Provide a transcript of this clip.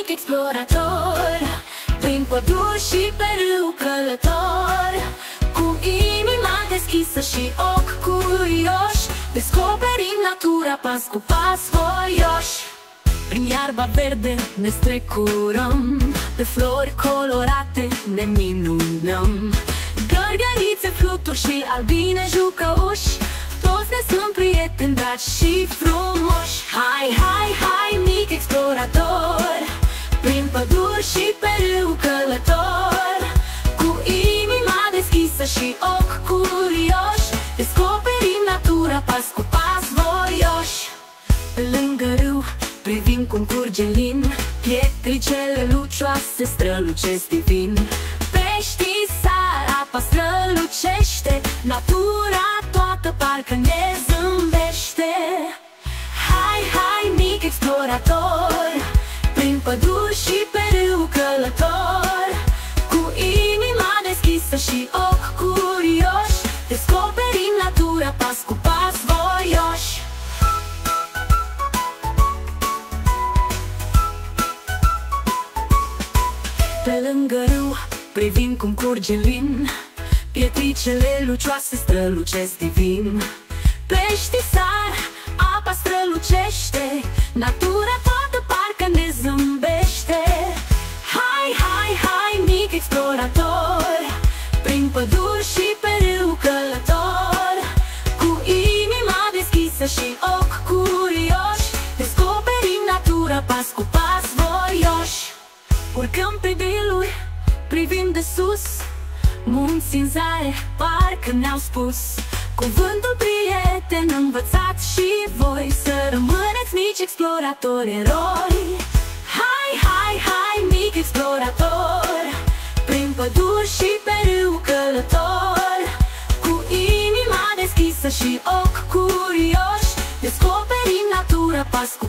mic explorator, prin păduri și pe râu călător, cu inima deschisă și ochi curioși, descoperim natura pas cu pas voioși. Prin iarba verde ne strecurăm, pe flori colorate ne minunăm. Gărgărițe, fluturi și albine jucăuși, toți ne sunt prieteni dragi și frumoși. Hai, hai, hai, mic explorator, prin păduri și pe râu călător, cu inima deschisă și ochi curioși, descoperim natura pas cu pas voioși. Pe lângă râu privim cum curge lin, pietricele lucioase strălucesc divin. Peștii sar, apa strălucește, natura toată parcă ne zâmbește. Hai, hai, mic explorator, prin păduri și pe râu călător, cu inima deschisă și ochi curioși, descoperim natura pas cu pas voioși. Pe lângă râu privim cum curge lin, pietricele lucioase strălucesc divin. Peștii sar, apa strălucește, natura toată parcă ne zâmbește. Hai, hai, hai, mic explorator, prin păduri și pe râu călător, cu inima deschisă și ochi curioși, descoperim natura pas cu pas voioși. Urcăm pe dealuri, privim de sus, munții în zare parcă ne-au spus cuvântul prieten învățat și voi să rămâneți mici exploratori eroi. Hai, hai, hai, mic explorator, prin păduri și pe râu călător, cu inima deschisă și ochi curioși, descoperim natura pas cu